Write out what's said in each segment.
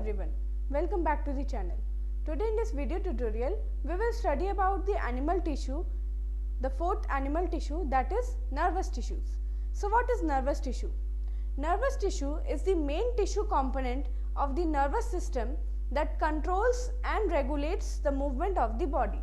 everyone, welcome back to the channel. Today in this video tutorial, we will study about the animal tissue, the fourth animal tissue, that is nervous tissues. So what is nervous tissue? Nervous tissue is the main tissue component of the nervous system that controls and regulates the movement of the body.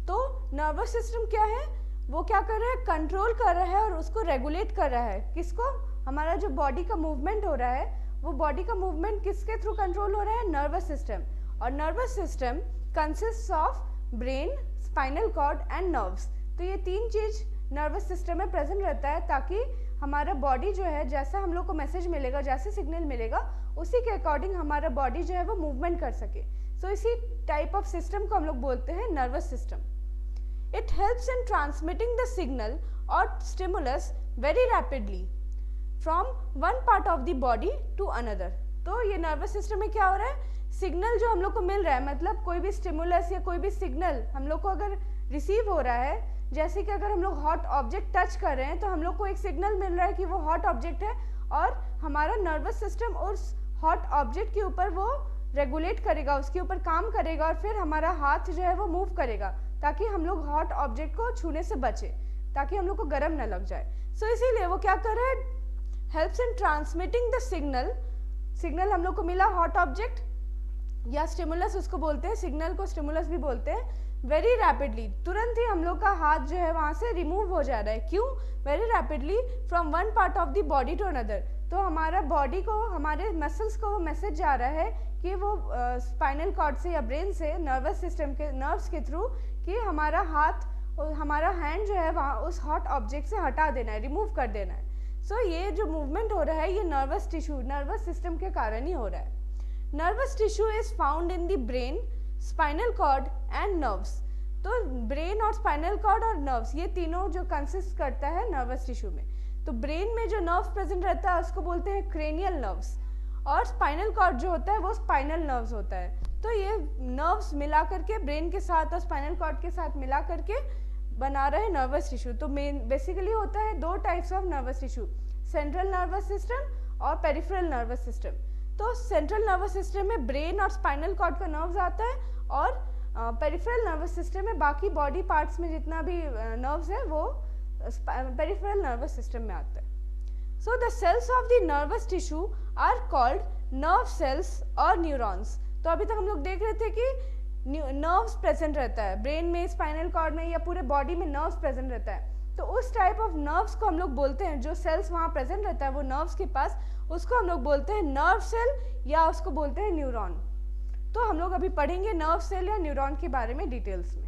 तो nervous system क्या है? वो क्या कर रहा है? Control कर रहा है और उसको रेगुलेट कर रहा है. किसको? हमारा जो बॉडी का मूवमेंट हो रहा है, वो बॉडी का मूवमेंट किसके थ्रू कंट्रोल हो रहा है? Nervous system. और nervous system consist of brain, spinal cord and nerves. तो ये तीन चीज नर्वस सिस्टम में प्रेजेंट रहता है ताकि हमारा बॉडी जो है, जैसा हम लोग को मैसेज मिलेगा, जैसे सिग्नल मिलेगा, उसी के अकॉर्डिंग हमारा बॉडी जो है वो मूवमेंट कर सके. सो इसी टाइप ऑफ सिस्टम को हम लोग बोलते हैं nervous system. It helps in transmitting the signal or stimulus very rapidly from one part of the body to another. तो ये नर्वस सिस्टम में क्या हो रहा है? सिग्नल जो हम लोग को मिल रहा है, मतलब कोई भी स्टिमुलस या कोई भी सिग्नल हम लोग को अगर रिसीव हो रहा है, जैसे कि अगर हम लोग हॉट ऑब्जेक्ट टच कर रहे हैं तो हम लोग को एक सिग्नल मिल रहा है कि वो हॉट ऑब्जेक्ट है और हमारा नर्वस सिस्टम उस हॉट ऑब्जेक्ट के ऊपर वो रेगुलेट करेगा, उसके ऊपर काम करेगा और फिर हमारा हाथ जो है वो मूव करेगा ताकि हम लोग हॉट ऑब्जेक्ट को छूने से बचे, ताकि हम लोग को गर्म न लग जाए. सो इसीलिए वो क्या कर रहा है? Helps in transmitting the signal हम लोग को मिला हॉट ऑब्जेक्ट या स्टिमुलस उसको बोलते हैं, सिग्नल को स्टिमुलस भी बोलते हैं. वेरी रैपिडली, तुरंत ही हम लोग का हाथ जो है वहाँ से रिमूव हो जा रहा है. क्यों? Very rapidly from one part of the body to another. तो हमारा बॉडी को, हमारे मसल्स को वो मैसेज जा रहा है कि वो स्पाइनल कॉर्ड से या ब्रेन से नर्वस सिस्टम के नर्व्स के थ्रू कि हमारा हाथ, हमारा हैंड जो है वहाँ उस हॉट ऑब्जेक्ट से हटा देना है, रिमूव कर देना है. सो ये जो मूवमेंट हो रहा है ये नर्वस टिश्यू, नर्वस सिस्टम के कारण ही हो रहा है. Nervous tissue is found in the brain, spinal cord and nerves. तो ब्रेन और स्पाइनल कॉर्ड और नर्व्स, ये तीनों जो कंसिस्ट करता है नर्वस टिश्यू में. तो ब्रेन में जो नर्व्स प्रेजेंट रहता है उसको बोलते हैं क्रेनियल नर्व्स, और स्पाइनल कॉर्ड जो होता है वो स्पाइनल नर्व्स होता है. तो ये नर्व्स मिला करके ब्रेन के साथ और स्पाइनल कॉर्ड के साथ मिला करके बना रहे नर्वस टिश्यू. तो मेन बेसिकली होता है दो types of nervous tissue, central nervous system और पेरिफेरल नर्वस सिस्टम. तो सेंट्रल नर्वस सिस्टम में ब्रेन और स्पाइनल कॉर्ड का नर्व्स आता है और पेरिफेरल नर्वस सिस्टम में बाकी बॉडी पार्ट्स में जितना भी नर्व्स है वो पेरिफेरल नर्वस सिस्टम में आता है. So the cells of the nervous tissue are called nerve cells और neurons. तो अभी तक हम लोग देख रहे थे कि नर्व्स प्रेजेंट रहता है ब्रेन में, स्पाइनल कॉर्ड में या पूरे बॉडी में नर्व्स प्रेजेंट रहता है. तो उस टाइप ऑफ नर्व्स को हम लोग बोलते हैं, जो सेल्स वहाँ प्रेजेंट रहता है वो नर्व्स के पास, उसको हम लोग बोलते हैं नर्व सेल या उसको बोलते हैं न्यूरॉन. तो हम लोग अभी पढ़ेंगे नर्व सेल या न्यूरॉन के बारे में डिटेल्स में.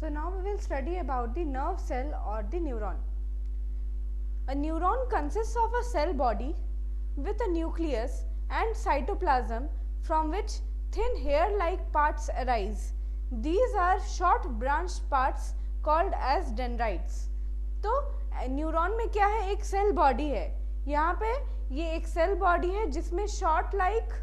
So now we will study about the nerve cell or the neuron. A neuron consists of a cell body with a nucleus and cytoplasm from which thin hair-like parts arise. These are short branched parts called as dendrites. तो neuron में क्या है, एक cell body है. यहाँ पे ये एक सेल बॉडी है जिसमें शॉर्ट लाइक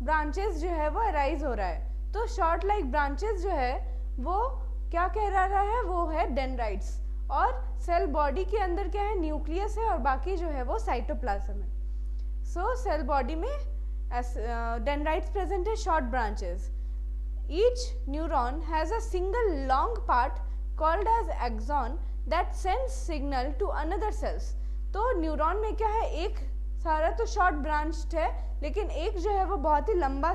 ब्रांचेस जो है वो अराइज हो रहा है. तो शॉर्ट लाइक ब्रांचेस जो है वो क्या कह रहा है, वो है डेंड्राइट्स. और सेल बॉडी के अंदर क्या है, न्यूक्लियस है और बाकी जो है वो साइटोप्लाज्म है. सो सेल बॉडी में डेंड्राइट्स प्रेजेंट है, short branches. Each neuron has a single long part called as axon that sends signal to another cells. तो न्यूरॉन में क्या है, एक सारा तो शॉर्ट ब्रांच है लेकिन एक जो है वो बहुत ही लंबा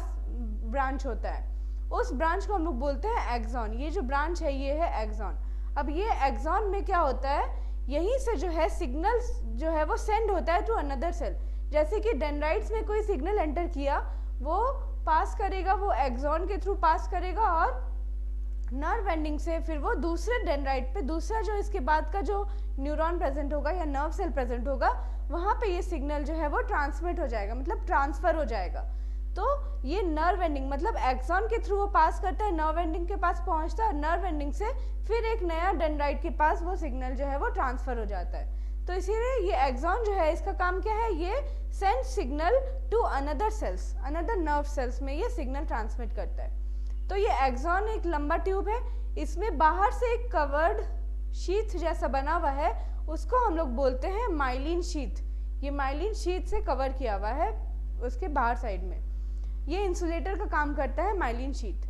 ब्रांच होता है. उस ब्रांच को हम लोग बोलते हैं एक्सॉन. ये जो ब्रांच है ये है एक्सॉन. अब ये एक्सॉन में क्या होता है, यहीं से जो है सिग्नल जो है वो सेंड होता है टू अनदर सेल. जैसे कि डेंड्राइट्स में कोई सिग्नल एंटर किया, वो पास करेगा, वो एक्सॉन के थ्रू पास करेगा और नर्व एंडिंग से फिर वो दूसरे डेंड्राइट पे, दूसरा जो इसके बाद का जो न्यूरॉन प्रेजेंट होगा या नर्व सेल प्रेजेंट होगा, वहाँ पे ये सिग्नल जो है वो ट्रांसमिट हो जाएगा, मतलब ट्रांसफर हो जाएगा. तो ये नर्व एंडिंग मतलब एक्सॉन के थ्रू वो पास करता है, नर्व एंडिंग के पास पहुंचता है, नर्व एंडिंग से फिर एक नया डेंड्राइट के पास वो सिग्नल जो है वो ट्रांसफर हो जाता है. तो इसीलिए ये एक्सॉन जो है इसका काम क्या है, ये send signal to another cells, another nerve cells में ये सिग्नल ट्रांसमिट करता है. तो ये एक्सॉन एक लंबा ट्यूब है, इसमें बाहर से एक कवर्ड शीथ जैसा बना हुआ है, उसको हम लोग बोलते हैं माइलिन शीथ. ये माइलिन शीथ से कवर किया हुआ है उसके बाहर साइड में. ये इंसुलेटर का काम करता है माइलिन शीथ.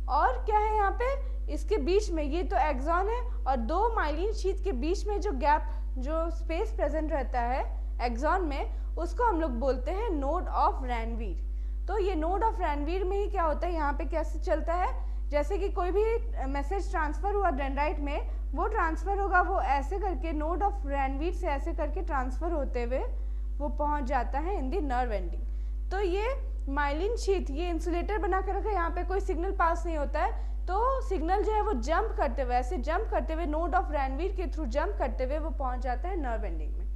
और क्या है यहाँ पे, इसके बीच में ये तो एक्सॉन है और दो माइलिन शीथ के बीच में जो गैप, जो स्पेस प्रेजेंट रहता है एक्सॉन में, उसको हम लोग बोलते हैं नोड ऑफ रैनवीर. तो ये नोड ऑफ रैनवीर में ही क्या होता है, यहाँ पे कैसे चलता है, जैसे कि कोई भी मैसेज ट्रांसफर हुआ डेंड्राइट में, वो ट्रांसफर होगा, वो ऐसे करके नोड ऑफ रैनवीर से ऐसे करके ट्रांसफर होते हुए वो पहुंच जाता है इन दी नर्व एंडिंग. तो ये माइलिन शीथ ये इंसुलेटर बना कर रखा है, यहाँ पे कोई सिग्नल पास नहीं होता है, तो सिग्नल जो है वो जंप करते हुए, ऐसे जंप करते हुए नोड ऑफ रैनवीर के थ्रू जंप करते हुए वो पहुंच जाता है नर्व एंडिंग में.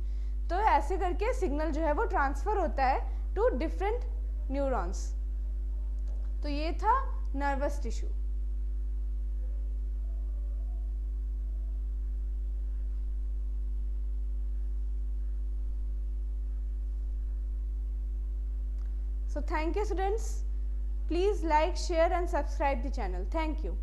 तो ऐसे करके सिग्नल जो है वो ट्रांसफर होता है टू डिफरेंट न्यूरॉन्स. तो ये था nervous tissue. So thank you students. Please like, share and subscribe the channel. Thank you.